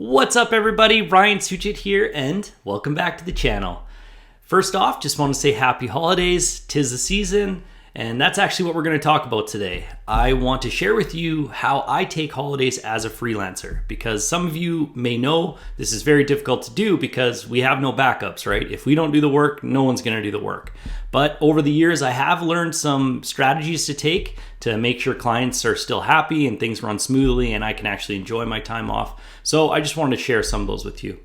What's up everybody, Ryan Suchit here and welcome back to the channel. First off, just want to say happy holidays, 'tis the season, and that's actually what we're going to talk about today. I want to share with you how I take holidays as a freelancer, because some of you may know this is very difficult to do because we have no backups, right? If we don't do the work, no one's going to do the work. But over the years, I have learned some strategies to take to make sure clients are still happy and things run smoothly and I can actually enjoy my time off. So I just wanted to share some of those with you.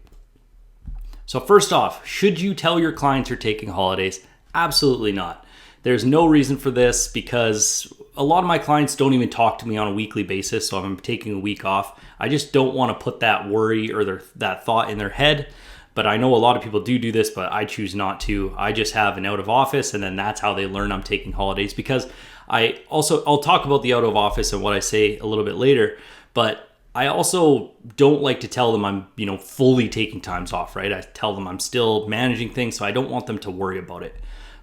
So first off, should you tell your clients you're taking holidays? Absolutely not. There's no reason for this because a lot of my clients don't even talk to me on a weekly basis. So if I'm taking a week off, I just don't want to put that worry or that thought in their head. But I know a lot of people do this, but I choose not to. I just have an out of office, and then that's how they learn I'm taking holidays, because I'll talk about the out of office and what I say a little bit later, but I also don't like to tell them I'm, fully taking times off, right? I tell them I'm still managing things, so I don't want them to worry about it.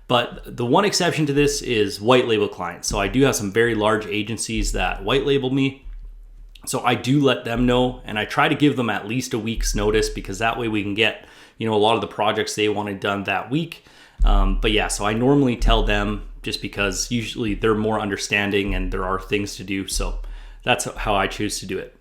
But the one exception to this is white label clients. So I do have some very large agencies that white label me. So I do let them know, and I try to give them at least a week's notice, because that way we can get, a lot of the projects they wanted done that week. But yeah, so I normally tell them just because usually they're more understanding and there are things to do. So that's how I choose to do it.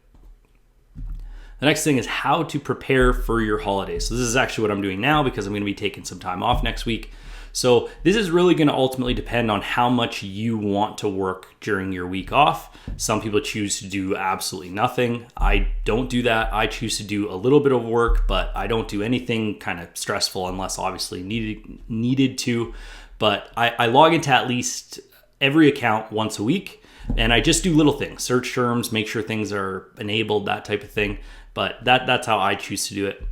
The next thing is how to prepare for your holidays. So this is actually what I'm doing now because I'm going to be taking some time off next week. So this is really going to ultimately depend on how much you want to work during your week off. Some people choose to do absolutely nothing. I don't do that. I choose to do a little bit of work, but I don't do anything kind of stressful unless obviously needed to. But I log into at least every account once a week, and I just do little things, search terms, make sure things are enabled, that type of thing. But that's how I choose to do it.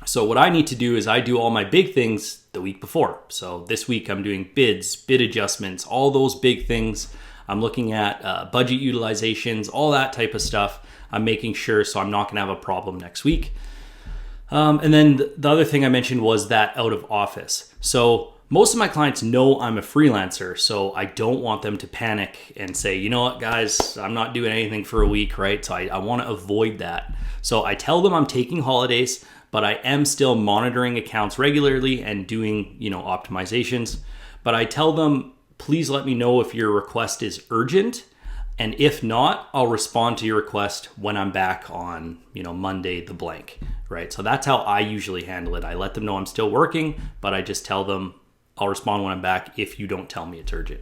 So what I need to do is I do all my big things the week before. So this week I'm doing bids, bid adjustments, all those big things. I'm looking at budget utilizations, all that type of stuff. I'm making sure so I'm not going to have a problem next week. And then the other thing I mentioned was that out of office. So most of my clients know I'm a freelancer, so I don't want them to panic and say, you know what, guys, I'm not doing anything for a week, right? So I want to avoid that. So I tell them I'm taking holidays, but I am still monitoring accounts regularly and doing, optimizations. But I tell them, please let me know if your request is urgent. And if not, I'll respond to your request when I'm back on, Monday the blank, right? So that's how I usually handle it. I let them know I'm still working, but I just tell them I'll respond when I'm back if you don't tell me it's urgent.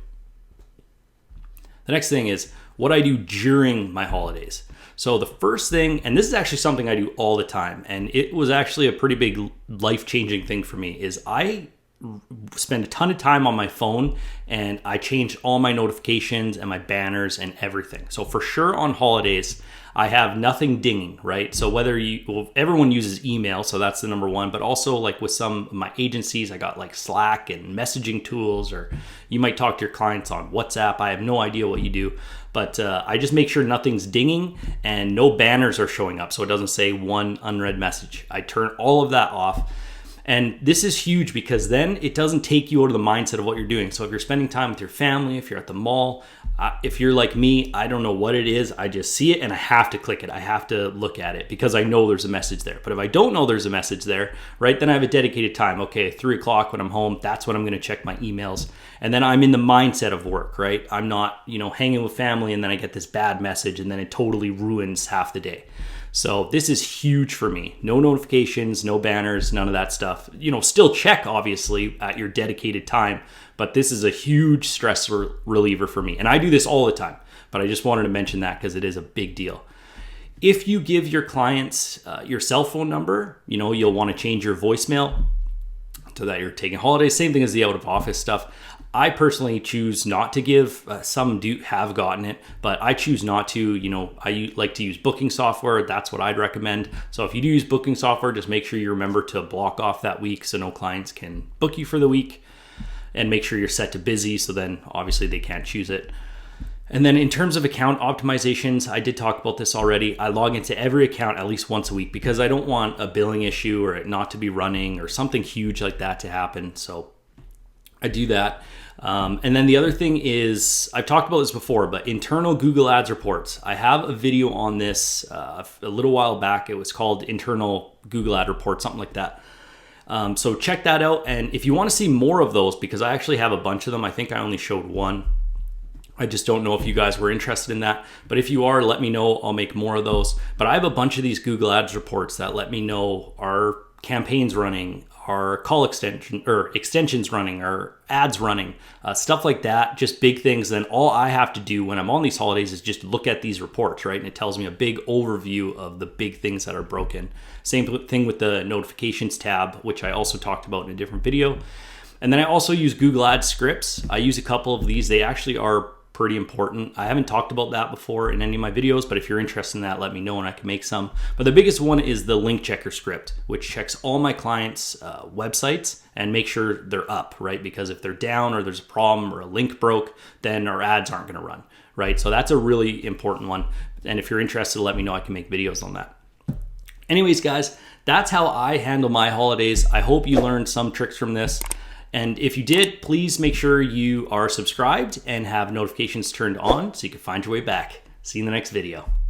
The next thing is what I do during my holidays. So the first thing, and this is actually something I do all the time, and it was actually a pretty big life-changing thing for me, is I spend a ton of time on my phone and I change all my notifications and my banners and everything. So for sure on holidays, I have nothing dinging, right? So everyone uses email, so that's the number one, but also like with some of my agencies, I got like Slack and messaging tools, or you might talk to your clients on WhatsApp. I have no idea what you do, but I just make sure nothing's dinging and no banners are showing up, so it doesn't say one unread message. I turn all of that off. And this is huge because then it doesn't take you out of the mindset of what you're doing. So if you're spending time with your family, if you're at the mall, if you're like me, I don't know what it is. I just see it and I have to click it. I have to look at it because I know there's a message there. But if I don't know there's a message there, right, then I have a dedicated time. Okay, 3 o'clock when I'm home, that's when I'm going to check my emails. And then I'm in the mindset of work, right? I'm not, hanging with family and then I get this bad message and then it totally ruins half the day. So this is huge for me. No notifications, no banners, none of that stuff. Still check obviously at your dedicated time, but this is a huge stress reliever for me. And I do this all the time, but I just wanted to mention that because it is a big deal. If you give your clients your cell phone number, you'll want to change your voicemail so that you're taking holidays. Same thing as the out of office stuff. I personally choose not to give, some have gotten it, but I choose not to. I like to use booking software. That's what I'd recommend. So if you do use booking software, just make sure you remember to block off that week so no clients can book you for the week, and make sure you're set to busy so then obviously they can't choose it. And then in terms of account optimizations, I did talk about this already. I log into every account at least once a week because I don't want a billing issue or it not to be running or something huge like that to happen. So I do that. And then the other thing is, I've talked about this before, but internal Google Ads reports. I have a video on this a little while back. It was called Internal Google Ad Report, something like that. So check that out. And if you want to see more of those, because I actually have a bunch of them, I think I only showed one. I just don't know if you guys were interested in that. But if you are, let me know. I'll make more of those. But I have a bunch of these Google Ads reports that let me know our campaigns running, our call extensions running, our ads running, stuff like that, just big things. Then all I have to do when I'm on these holidays is just look at these reports, right? And it tells me a big overview of the big things that are broken. Same thing with the notifications tab, which I also talked about in a different video. And then I also use Google Ads scripts. I use a couple of these. They actually are pretty important. I haven't talked about that before in any of my videos, but if you're interested in that, let me know and I can make some. But the biggest one is the link checker script, which checks all my clients' websites and make sure they're up, right? Because if they're down or there's a problem or a link broke, then our ads aren't going to run, right? So that's a really important one. And if you're interested, let me know. I can make videos on that. Anyways, guys, that's how I handle my holidays. I hope you learned some tricks from this. And if you did, please make sure you are subscribed and have notifications turned on so you can find your way back. See you in the next video.